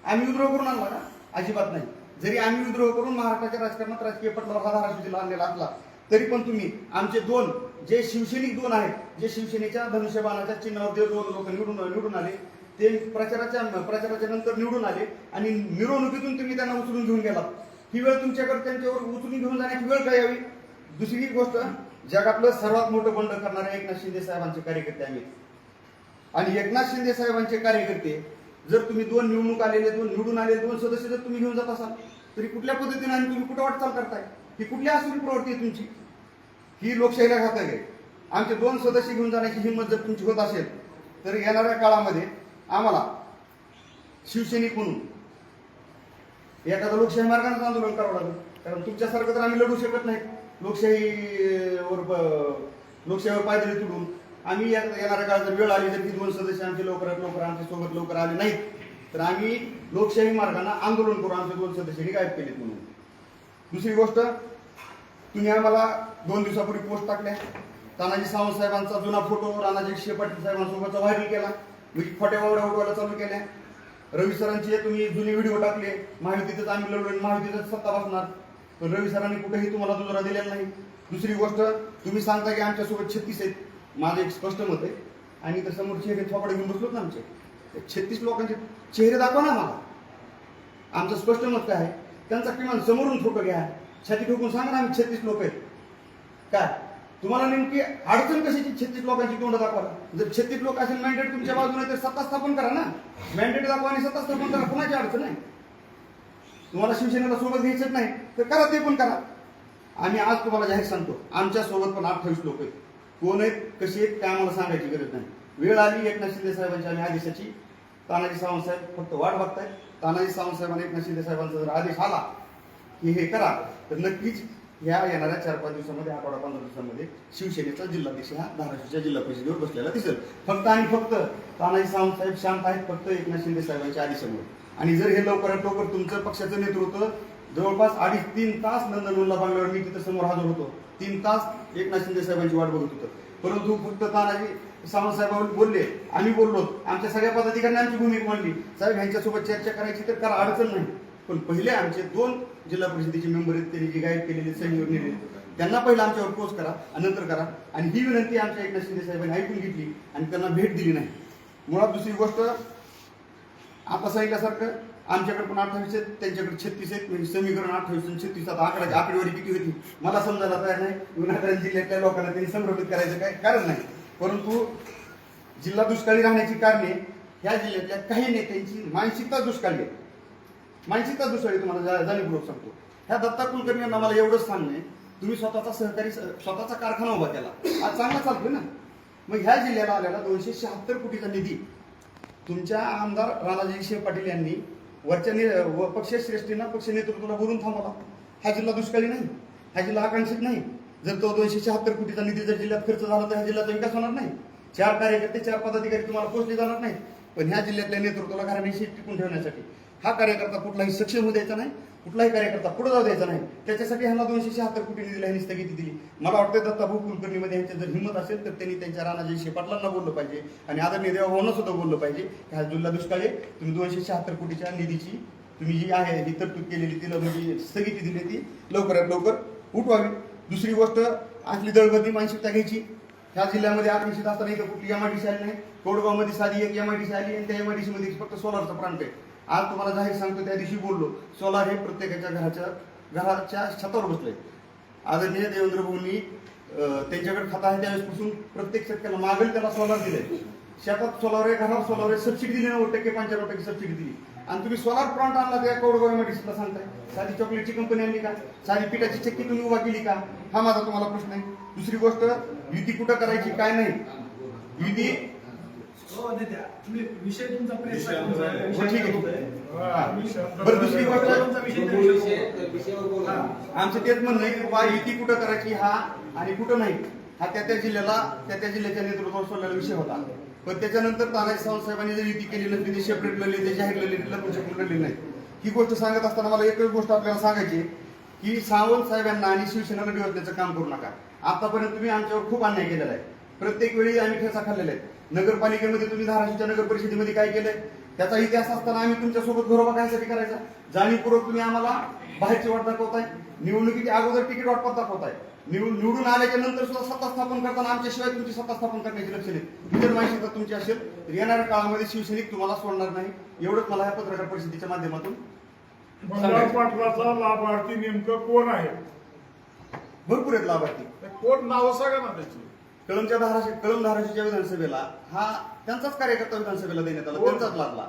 आम्ही विद्रोह करून आणला का? अजिबात नाही. जरी आम्ही विद्रोह करून महाराष्ट्राच्या राजकारणात राजकीय पटलावर हा धाराशिव जिल्हा आणलेला असला तरी पण तुम्ही आमचे दोन जे शिवसैनिक दोन आहेत, जे शिवसेनेच्या धनुष्यबाणाच्या चिन्हावर जे दोन लोक निवडून आले, ते प्रचाराच्या नंतर निवडून आले आणि मिरवणुकीतून तुम्ही त्यांना उचलून घेऊन गेलात. ही वेळ तुमच्याकडे त्यांच्यावर उचलून घेऊन जाण्याची वेळ काय यावी? दुसरी गोष्ट, जगातलं सर्वात मोठं बंड करणारे एकनाथ शिंदे साहेबांचे कार्यकर्ते आम्ही. आणि एकनाथ शिंदे साहेबांचे कार्यकर्ते जर तुम्ही दोन निवडून आलेले दोन सदस्य जर तुम्ही घेऊन जात असाल तरी कुठल्या पद्धतीने आणि तुम्ही कुठं वाटचाल करताय? ही कुठल्या आसुरी प्रवृत्ती आहे तुमची? ही लोकशाहीला घातक आहे. आमचे दोन सदस्य घेऊन जाण्याची हिंमत जर तुमची होत असेल तर येणाऱ्या काळामध्ये आम्हाला शिवसैनिक म्हणून एखादं लोकशाही मार्गाने आंदोलन करावं लागेल. कारण तुमच्यासारखं तर आम्ही लढू शकत नाही लोकशाहीवर पायदळी तुडून. आम्ही येणाऱ्या काळात जर वेळ आली तर ही दोन सदस्य आमचे लवकरात लवकर आमच्या सोबत लवकर आले नाहीत तर आम्ही लोकशाही मार्गाने आंदोलन करू आमचे दोन सदस्यांनी गायब केलेत म्हणून. दुसरी गोष्ट, तुम्ही आम्हाला 2 दिवसापूर्वी पोस्ट टाकल्या, तानाजी सावंत साहेबांचा जुना फोटो राणाजी पाटील साहेबांसोबतचा व्हायरल केला, म्हणजे खोट्या वावड्या उडवायला चालू केल्या. रवी सरांचे तुम्ही जुने व्हिडिओ टाकले, महायुतीतच आम्ही लढलो, महायुतीतच सत्ता बसणार, पण रवी सरांनी कुठेही तुम्हाला दुजोरा दिलेला नाही. दुसरी गोष्ट, तुम्ही सांगता की आमच्यासोबत 36 आहेत. माझं एक स्पष्ट मत आहे, आणि तर समोर चेहरे थोपडे घेऊन बसलोत ना आमचे 36 लोकांचे चेहरे दाखवा ना मला. आमचं स्पष्ट मत काय आहे? त्यांचा किमान समोरून फोटो घ्या, छाती ठोकून सांगा ना आम्ही 36 लोक आहेत. काय तुम्हाला नेमकी अडचण कशाची 36 लोकांची तोंड दाखवा? जर 36 लोक असेल, मॅन्डेट तुमच्या बाजूने तर सत्ता स्थापन करा ना. मॅन्डेट दाखवा आणि सत्ता स्थापन करा, कोणाची अडचण आहे? तुम्हाला शिवसेनेला सोबत घ्यायचंच नाही तर करा, ते पण करा. आम्ही आज तुम्हाला जाहीर सांगतो, आमच्या सोबत पण 28 लोक आहेत. कोण आहेत, कशी आहेत, काय आम्हाला सांगायची गरज नाही. वेळ आली एकनाथ शिंदे साहेबांच्या आम्ही आदेशाची, तानाजी सावंत साहेब फक्त वाट बघतायत. तानाजी सावंत साहेबांनी एकनाथ शिंदे साहेबांचा जर आदेश आला की हे करा तर नक्कीच ह्या येणाऱ्या 4-5 दिवसामध्ये, आठवडा 15 दिवसांमध्ये शिवसेनेचा जिल्हाध्यक्ष हा धाराशिवच्या जिल्हा परिषदेवर बसलेला दिसेल. फक्त आणि फक्त तानाजी सावंत साहेब शांत आहेत, फक्त एकनाथ शिंदे साहेबांच्या आदेशामुळे. आणि जर हे लवकरात लवकर तुमचं पक्षाचं नेतृत्व जवळपास 2.5-3 तास नंदनवनला बांगल्यावर मी तिथं समोर हजर होतो, 3 तास एकनाथ शिंदे साहेबांची वाट बघत होतो, परंतु फक्त तानाजी सावंत साहेब बोलले, आम्ही बोललो, आमच्या सगळ्या पदाधिकाऱ्यांनी आमची भूमिका मांडली, साहेब ह्यांच्यासोबत चर्चा करायची तर करा, अडचण नाही. पण पहिले आमचे 2 जिल्हा परिषदेचे मेंबर आहेत, त्यांनी जे गाईड केलेले सहीवर नेले, त्यांना पहिला आमच्यावर पोस्ट करा आणि नंतर करा. आणि ही विनंती आमच्या एकनाथ शिंदे साहेबांनी ऐकून घेतली आणि त्यांना भेट दिली नाही. मुळात दुसरी गोष्ट, आता सांगितल्यासारखं आमच्याकडे पण 28 आहेत, त्यांच्याकडे 36 आहेत, म्हणजे समीकरण 28 आणि 36 आकडेवारी किती होती मला समजायला तयार नाही. विनाकारण जिल्ह्यातल्या लोकांना त्यांनी संभ्रमित करायचं काय कारण नाही. परंतु जिल्हा दुष्काळी राहण्याची कारणे ह्या जिल्ह्यातल्या काही नेत्यांची मानसिकता दुष्काळी आहे. मानसिकता दुष्काळी तुम्हाला जाणीवपूर्वक सांगतो. ह्या दत्ता कुलकर्णी यांना मला एवढंच सांगणे, तुम्ही स्वतःचा कारखाना उभा केला, आज चांगला चालतोय ना. मग ह्या जिल्ह्याला आलेला 276 कोटीचा निधी तुमच्या आमदार राणाजी पाटील यांनी वरच्या पक्षश्रेष्ठींना, पक्ष नेतृत्वाला बोलून थांबवला. हा जिल्हा दुष्काळी नाही, हा जिल्हा आकांक्षित नाही. जर तो 276 कोटीचा निधी जर जिल्ह्यात खर्च झाला तर ह्या जिल्ह्याचा विकास होणार नाही. 4 कार्यकर्ते, 4 पदाधिकारी तुम्हाला पोचले जाणार नाही. पण ह्या जिल्ह्यातल्या नेतृत्वाला घराण्याशी टिकून ठेवण्यासाठी हा कार्यकर्ता कुठलाही सक्षम होऊ द्यायचा नाही, कुठलाही कार्यकर्ता पुढे जाऊ द्यायचा नाही. त्याच्यासाठी ह्यांना 276 कोटी निधीला ह्यांनी स्थगिती दिली. मला वाटतं दत्ताभाऊ कुलकर्णीमध्ये ह्यांची जर हिंमत असेल तर त्यांनी त्यांच्या राणाजी पाटलांना बोललं पाहिजे आणि आदरणीय देवाभाऊंना सुद्धा बोललं पाहिजे. ह्या जिल्हा दुष्काळी, तुम्ही 276 कोटीच्या निधीची तुम्ही जी आहे ही तरतूद केलेली, तिला म्हणजे स्थगिती दिली, ती लवकरात लवकर उठवावी. दुसरी गोष्ट, आपली दळबद्दी मानसिकता घ्यायची. ह्या जिल्ह्यामध्ये आकर्षित असताना इथं कुठली MIDC आली नाही. कोडगावमध्ये साधी एक MIDC आली आणि त्या MIDC मध्ये फक्त सोलारचा प्रांत आहे. आज तुम्हाला जाहीर सांगतो, त्या दिवशी बोललो, सोलार हे प्रत्येकाच्या घराच्या छतावर बसलंय. आदरणीय देवेंद्र भाऊंनी त्यांच्याकडे खाता आहे त्यावेळेसपासून प्रत्येक शेतकऱ्याला मागेल त्याला सोलार दिले. शेतात सोलार आहे, घरावर सोलार आहे, सबसिडी दिली 90%, 95% सबसिडी दिली. आणि तुम्ही सोलार प्लांट आणला त्या कोडगाव MIDCला सांगताय. साधी चॉकलेटची कंपनी आणली का? साधी पिठाची चक्की तुम्ही उभा केली का? हा माझा तुम्हाला प्रश्न आहे. दुसरी गोष्ट, युती कुठं करायची काय नाही, युती हो नेत्या, तुम्ही विषय तुमचा प्रेस हो, ठीक आहे. बरं, दुसरी गोष्ट, आमचं तेच म्हणणं आहे की बा युती कुठं करायची हा आणि कुठं नाही हा त्या जिल्ह्याच्या नेतृत्वावर सोडलेला विषय होता. पण त्याच्यानंतर तानाजी सावंत साहेबांनी जर युती केली नसती, ते सेपरेट लढले, ते जाहीर लढले, लपून छपून लढले नाही. ही गोष्ट सांगत असताना मला एकच गोष्ट आपल्याला सांगायची की सावंत साहेबांना आणि शिवसेनेला डिवचण्याचं काम करू नका. आतापर्यंत तुम्ही आमच्यावर खूप अन्याय केलेला आहे. प्रत्येक वेळी आम्ही ठेचा खाल्लेला आहे. नगरपालिकेमध्ये तुम्ही धाराशिवच्या नगर परिषदेमध्ये काय केलंय त्याचा इतिहास असताना आम्ही तुमच्यासोबत घरोबा कायसाठी करायचा? जाणीवपूर्वक तुम्ही आम्हाला बाहेरची वाट दाखवताय, निवडणुकीच्या अगोदर तिकीट वाटपात दाखवताय, निवडून आल्याच्या नंतर सुद्धा सत्ता स्थापन करताना आमच्याशिवाय तुमची सत्ता स्थापन करण्याची लक्ष नाही. इतर माहिती सत्ता तुमची असेल तर येणाऱ्या काळामध्ये शिवसैनिक तुम्हाला सोडणार नाही. एवढंच मला या पत्रकार परिषदेच्या माध्यमातून बंगाल पाटलाचा लाभार्थी नेमकं कोण आहे? भरपूर आहेत लाभार्थी. कोण नाव सांगा ना त्याची. कळम धाराशिवच्या विधानसभेला हा त्यांचाच कार्यकर्ता विधानसभेला देण्यात आला, त्यांचाच लागला.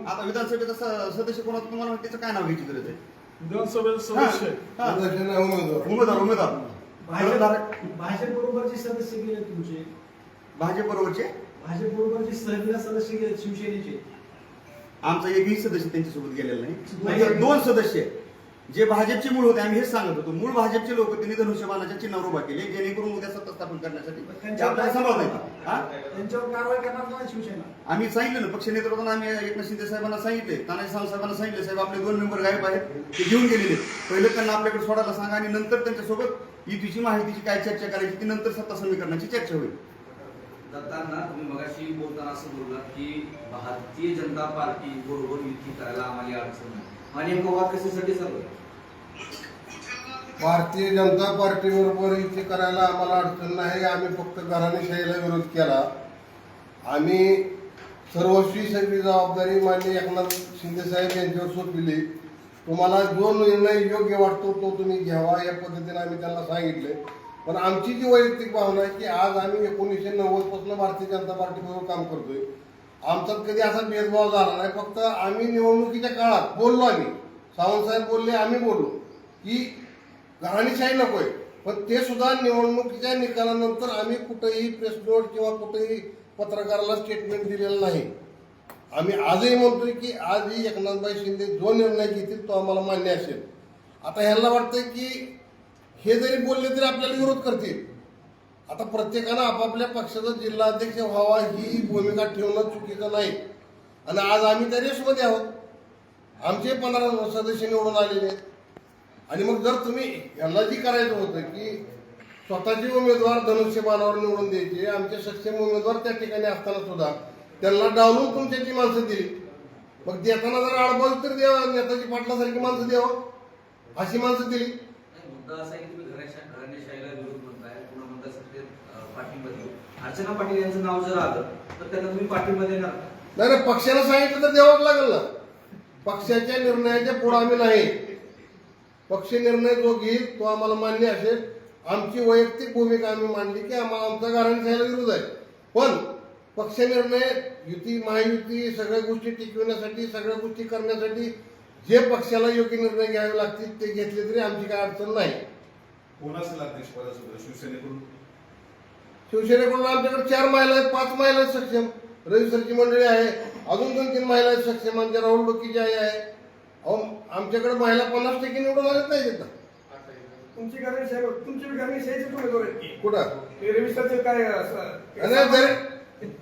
आता विधानसभेचा सदस्य कोणाचं तुम्हाला त्याचं काय नाव घ्यायची गरज आहे? विधानसभेचा सदस्य उमेदवार भाजप बरोबरचे सदस्य गेले तुमचे, भाजप बरोबरचे सदस्य गेले शिवसेनेचे. आमचा एकही सदस्य त्यांच्यासोबत गेलेला नाही. 2 सदस्य जे भाजपचे मूळ होते, आम्ही हेच सांगत होतो, मूळ भाजपचे लोक त्यांनी धनुष्यबाणाच्या चिन्हावर उभा केले जेणेकरून उद्या सत्ता स्थापन करण्यासाठी आपल्याला सांभाळता येईल. त्यांच्यावर कारवाई करणार नाही शिवसेना. आम्ही सांगितलं ना, पक्ष नेतृत्वानं आम्ही एकनाथ शिंदे साहेबांना सांगितले, तानाजी सावंत साहेबांना सांगितले, साहेब आपले 2 मेंबर गायब आहेत, ते घेऊन गेलेले. पहिले त्यांना आपल्याकडे सोडायला सांगा आणि नंतर त्यांच्यासोबत युतीची माहितीची काय चर्चा करायची ती नंतर सत्ता समीकरणाची चर्चा होईल. दत्तांना तुम्ही मगाशी बोलताना असं बोललात की भारतीय जनता पार्टी बरोबर युती करायला आम्हाला अडचण नाही. आणि नेमकं वाद कशासाठी चालू आहे? भारतीय जनता पार्टी बरोबर युती करायला आम्हाला अडचण नाही. आम्ही फक्त घराणेशाहीला विरोध केला. आम्ही सर्वस्वी सगळी जबाबदारी माननीय एकनाथ शिंदे साहेब यांच्यावर सोपविली. तुम्हाला जो निर्णय योग्य वाटतो तो तुम्ही घ्यावा या पद्धतीने आम्ही त्यांना सांगितले. पण आमची जी वैयक्तिक भावना आहे की आज आम्ही 1990 पासून भारतीय जनता पार्टीबरोबर काम करतोय. आमचा कधी असा भेदभाव झाला नाही. फक्त आम्ही निवडणुकीच्या काळात बोललो, आम्ही सावंत साहेब बोलले, आम्ही बोललो की घराणेशाही नकोय. पण ते सुद्धा निवडणुकीच्या निकालानंतर आम्ही कुठेही प्रेस नोट किंवा कुठेही पत्रकाराला स्टेटमेंट दिलेलं नाही. आम्ही आजही म्हणतोय की आजही एकनाथभाई शिंदे जो निर्णय घेतील तो आम्हाला मान्य असेल. आता ह्यांना वाटतंय की हे जरी बोलले तरी आपल्याला विरोध करतील. आता प्रत्येकानं आपापल्या पक्षाचा जिल्हाध्यक्ष व्हावा ही भूमिका ठेवणं चुकीचं नाही. आणि आज आम्ही त्या रेसमध्ये आहोत. आमचे 15 सदस्य निवडून आलेले आहेत. आणि मग जर तुम्ही यांना जी करायचं होतं की स्वतःचे उमेदवार धनुष्यबाणावर निवडून द्यायचे, आमचे सक्षम उमेदवार त्या ठिकाणी असताना सुद्धा त्यांना डावलून तुमच्याची माणसं दिली, मग देताना जर आडबाजू तर द्यावा, नेताजी पाटलासारखी माणसं द्यावं, अशी माणसं दिली. मुद्दा असा आहे की तुम्ही घराणेशाहीला विरोध म्हणताय, पुन्हा म्हणता सत्तेत पाठिंबा देऊ. अर्चना पाटील यांचं नाव जर आलं तर त्यांना तुम्ही पाठिंबा देणार? नाही, पक्षाला सांगितलं तर द्यावंच लागेल ना. पक्षाच्या निर्णयाच्या पुढे आम्ही नाही. पक्ष निर्णय जो घेईल तो आम्हाला मान्य असेल. आमची वैयक्तिक भूमिका आम्ही मांडली की आम्हाला आमचा घराणेशाहीला विरोध आहे. पण पक्ष निर्णय, युती, महायुती, सगळ्या गोष्टी टिकविण्यासाठी, सगळ्या गोष्टी करण्यासाठी जे पक्षाला योग्य निर्णय घ्यावे लागतील ते घेतले तरी आमची काय अडचण नाही. कोण असेल अध्यक्षपदासोबत? शिवसेनेकडून आमच्याकडे 4 महिला आहेत, 5 महिला आहेत सक्षम. रविसरची मंडळी आहे, अजून 2-3 महिला आहेत सक्षम. आमच्या राहुल डोकीची आहे. अहो, आमच्याकडे महिला 50% निवडून आलेच नाही येतात. तुमची घराणेशाहीचे उमेदवार आहेत कुठं रविसरचे काय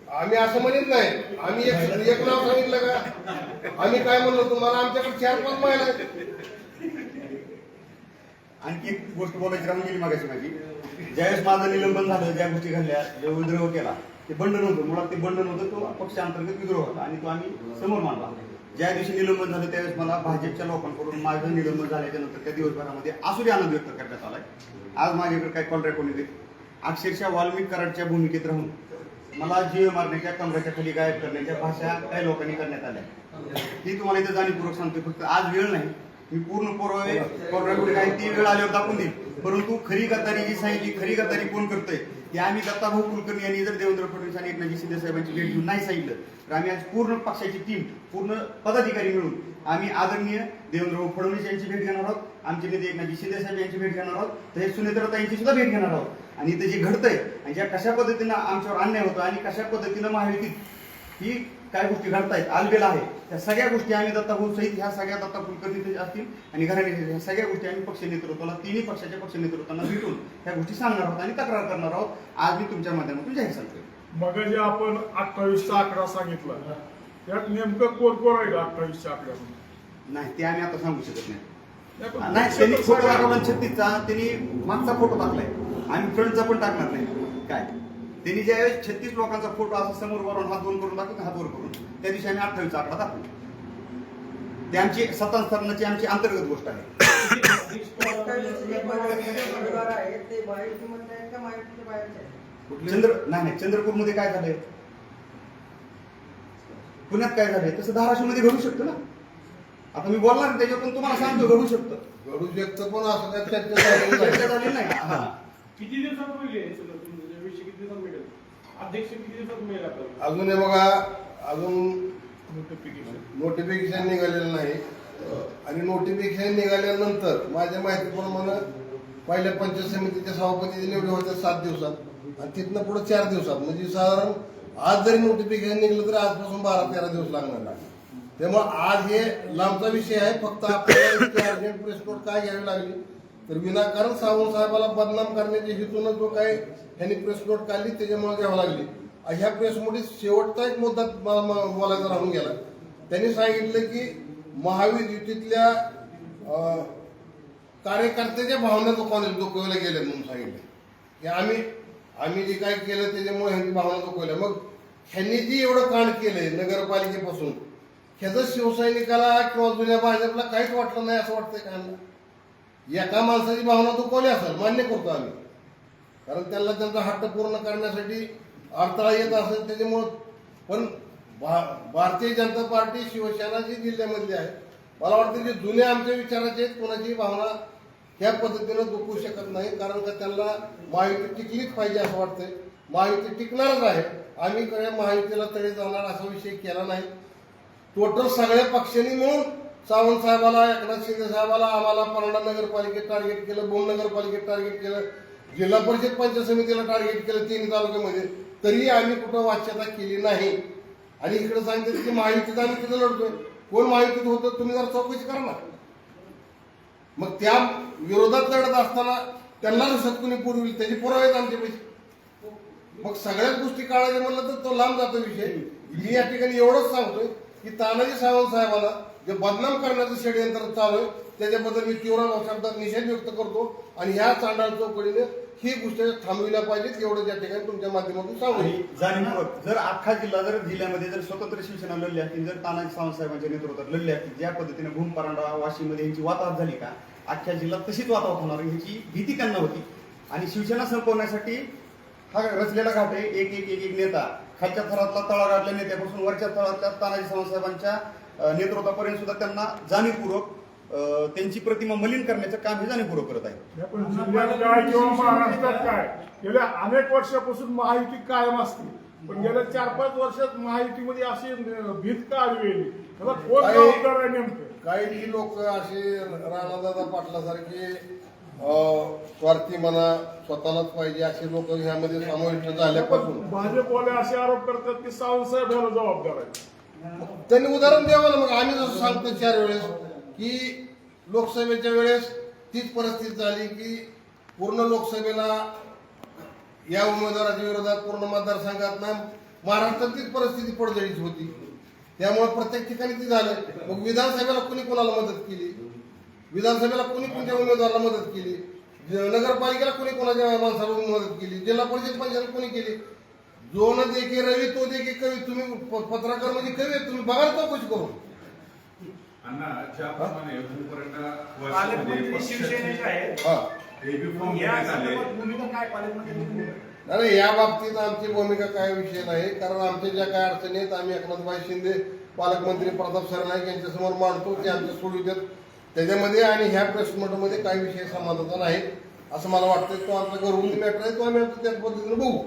आम्ही असं म्हणत नाही. आम्ही एक नाव सांगितलं का? आम्ही काय म्हणलो तुम्हाला? आमच्याकडे 4-5 महिला आहेत. आणखी एक गोष्ट बोलायची राहून गेली मागायची माझी. ज्यावेळेस माझं निलंबन झालं, ज्या गोष्टी घडल्या, जो विद्रोह केला, ते बंड नव्हतं. मुळात ते बंड नव्हतं, तो पक्षांतर्गत विद्रोह होता आणि तो आम्ही समोर मांडला. ज्या दिवशी निलंबन झालं त्यावेळेस मला भाजपच्या लोकांकडून माझं निलंबन झाल्याच्या नंतर त्या दिवसभरामध्ये आसुरी आनंद व्यक्त करण्यात आलाय. आज माझ्याकडे काय कॉल रेकॉर्ड येते. अक्षरशः वाल्मिक कराडच्या भूमिकेत राहून मला जीव मारण्याच्या, कमराच्या खाली गायब करण्याच्या भाषा काही लोकांनी करण्यात आल्या. ती तुम्हाला इथे जाणीवपूर्वक सांगते. फक्त आज वेळ नाही, मी पूर्ण पुरावे काय ती वेळ आल्यावर दाखवून देईल. परंतु खरी गद्दारी जी सांगितली, खरी गद्दारी कोण करतोय ते आम्ही दत्ताभाऊ कुलकर्णी यांनी जर देवेंद्र फडणवीस आणि एकनाथजी शिंदे साहेबांची भेट घेऊन नाही सांगितलं तर आम्ही आज पूर्ण पक्षाची टीम, पूर्ण पदाधिकारी मिळून आम्ही आदरणीय देवेंद्र फडणवीस यांची भेट घेणार आहोत, आमचे नेते एकनाथजी शिंदे साहेब यांची भेट घेणार आहोत, तसेच सुनेत्रता यांची सुद्धा भेट घेणार आहोत. आणि इथे जे घडतंय आणि ज्या कशा पद्धतीनं आमच्यावर अन्याय होतो आणि कशा पद्धतीनं महायुतीत ही काय गोष्टी घडतायत आलबेला आहे, त्या सगळ्या गोष्टी आम्ही दत्ताभाऊ सहित ह्या सगळ्या दत्ता कुलकर्णी असतील आणि घराणे ह्या सगळ्या गोष्टी आम्ही पक्ष नेतृत्वाला तिन्ही पक्षाच्या पक्ष नेतृत्वांना भेटून ह्या गोष्टी सांगणार आहोत आणि तक्रार करणार आहोत. आज मी तुमच्या माध्यमातून जाहीर सांगतोय. मग जे आपण 28चा आकडा सांगितला त्यात नेमकं कोण कोण राहिलं 28च्या आकड्यामध्ये? नाही ते आम्ही आता सांगू शकत नाही. नाही, पण नाही त्यांनी फोटो टाकला 36चा, त्यांनी मागचा फोटो टाकलाय, आम्ही फ्रंटचा पण टाकणार नाही. काय त्यांनी ज्यावेळेस 36 लोकांचा फोटो असा समोर वरून हात दोन करून दाखवतो, हात वर करून, त्या दिवशी आम्ही 28चा आकडा दाखवू. ते आमची सत्तांतरणाची आमची अंतर्गत गोष्ट आहे. नाही चंद्रपूरमध्ये काय झालंय, पुण्यात काय झालंय, तसं धाराशिवमध्ये घडू शकतं ना. आता मी बोलणार त्याच्यातून तुम्हाला सांगतो घडू शकतं. घडू शकतं पण असं काय चर्चा झाली नाही. हा किती दिवसात होईल विषय, किती दिवसात मिळेल अध्यक्ष, किती दिवसात मिळेल आपल्याला? अजून हे बघा, अजून नोटिफिकेशन निघालेलं नाही आणि नोटिफिकेशन निघाल्यानंतर माझ्या माहितीप्रमाणे पहिल्या पंचायत समितीच्या सभापतीची निवड होते 7 दिवसात आणि तिथनं पुढे 4 दिवसात, म्हणजे साधारण आज जरी नोटिफिकेशन निघलं तरी आजपासून 12-13 दिवस लागणार आहे. त्यामुळे आज हे लांबचा विषय आहे. फक्त आपल्याला अर्जंट प्रेस नोट काय घ्यावी लागली तर विनाकारण सावंत साहेबाला बदनाम करण्याच्या हेतून जो काय त्यांनी प्रेस नोट काढली त्याच्यामुळे घ्यावं लागली. ह्या प्रेस नोटीस शेवटचा एक मुद्दा मला बोलायचा राहून गेला. त्यांनी सांगितलं की महावीर युतीतल्या कार्यकर्त्याच्या भावना दुखवल्या गेल्या म्हणून सांगितलं की आम्ही जे काय केलं त्याच्यामुळे ह्यांची भावना दुखवल्या. मग ह्यांनी जी एवढं कांड केलंय नगरपालिकेपासून ह्याचं शिवसैनिकाला किंवा जुन्या भाजपला काहीच वाटलं नाही असं वाटतंय का? एका माणसाची भावना दुखवली असेल, मान्य करतो आम्ही, कारण त्यांना त्यांचा हट्ट पूर्ण करण्यासाठी अडथळा येत असेल त्याच्यामुळं. पण भारतीय जनता पार्टी शिवसेना जी जिल्ह्यामधली आहे, मला वाटतं की जुने आमच्या विचाराचे कोणाची भावना ह्या पद्धतीनं दुखवू शकत नाही, कारण का त्यांना महायुती टिकलीच पाहिजे असं वाटतंय. महायुती टिकणारच आहे. आम्ही काय महायुतीला तडे जाणार असा विषय केला नाही. टोटल सगळ्या पक्षांनी मिळून सावंत साहेबाला, एकनाथ शिंदे साहेबाला, आम्हाला परंडा नगरपालिकेत टार्गेट केलं, भूम नगरपालिकेत टार्गेट केलं, जिल्हा परिषद पंचायत समितीला टार्गेट केलं 3 तालुक्यामध्ये, तरी आम्ही कुठं वाच्यता केली नाही. आणि इकडे सांगतात की महायुतीत आम्ही तिथं लढतोय. कोण महायुतीत होतं तुम्ही जरा चौकशी करा ना. मग त्या विरोधात लढत असताना त्यांना रसद कुणी पुरविली त्याची पुरावे आहेत आमचे पैसे. मग सगळ्याच गोष्टी काढायचे म्हणलं तर तो लांब जातो विषय. मी या ठिकाणी एवढंच सांगतोय की तानाजी सावंत साहेबाला जे बदनाम करण्याचं षडयंत्र चालू आहे त्याच्याबद्दल मी तीव्र शब्दात निषेध व्यक्त करतो आणि ह्या चांडाळ चौकडीने ही गोष्ट थांबविल्या पाहिजेत एवढं या ठिकाणी तुमच्या माध्यमातून सांगू. जाणीवपूर्वक जर अख्खा जिल्ह्यामध्ये जर स्वतंत्र शिवसेना लढली असतील, जर तानाजी सावंत साहेबांच्या नेतृत्वात लढली असतील, ज्या पद्धतीने भूम, परांडा, वाशीमध्ये यांची वाताहत झाली का, अख्ख्या जिल्ह्यात तशीच वाताहत होणार ह्याची भीती त्यांना होती. आणि शिवसेना संपवण्यासाठी हा रचलेला घाट आहे. एक नेता खालच्या थरातला तळागाळातल्या नेत्यापासून वरच्या तळातल्या तानाजी सावंत साहेबांच्या नेतृत्वापर्यंत सुद्धा त्यांना जाणीवपूर्वक त्यांची प्रतिमा मलिन करण्याचं काम हे जाणीवपूर्वक करत आहे. पण जिल्ह्यात काय किंवा महाराष्ट्रात काय गेल्या अनेक वर्षापासून महायुती कायम असते, पण गेल्या 4-5 वर्षात महायुतीमध्ये अशी भीत का आली? त्याला कोण जबाबदार आहे नेमकं? काही लोक असे राणादादा पाटलासारखे स्वार्थी म्हणा, स्वतःलाच पाहिजे असे लोक ह्यामध्ये समाविष्ट झाल्यापासून भाजपवाले असे आरोप करतात की सावंत साहेब याला जबाबदार आहे. त्यांनी उदाहरण द्यावं ना. मग आम्ही जसं सांगतो 4 वेळेस की लोकसभेच्या वेळेस तीच परिस्थिती झाली की पूर्ण लोकसभेला या उमेदवाराच्या विरोधात पूर्ण मतदारसंघात ना महाराष्ट्रात तीच परिस्थिती पडझडीची होती. त्यामुळे प्रत्येक ठिकाणी ती झालं. मग विधानसभेला कुणी कोणाला मदत केली, विधानसभेला कुणी कोणत्या उमेदवाराला मदत केली, नगरपालिकेला कुणी कोणाच्या माणसाला मदत केली, जिल्हा परिषद पंचायत कोणी केली. जो न देखे रवी तो देखे कवी. तुम्ही पत्रकार म्हणजे कवी तुम्ही बघा चौकशी करून. अण्णा ज्याप्रमाणे पालकमंत्री शिवसेनेचे आहेत, या संदर्भात भूमिका काय पालकमंत्री? नाही, या बाबतीत आमची भूमिका काय विषय नाही, कारण आमच्या ज्या काय अडचणी आहेत आम्ही एकनाथभाई शिंदे, पालकमंत्री प्रताप सरनाईक यांच्यासमोर मांडतो, ते आमच्या सोडवितात त्याच्यामध्ये. आणि ह्या प्रेस नोटमध्ये काही विषय समाधान नाही असं मला वाटतं. तो आमचा घरगुती मॅटर आहे, तो आम्ही त्या पद्धतीने बघू.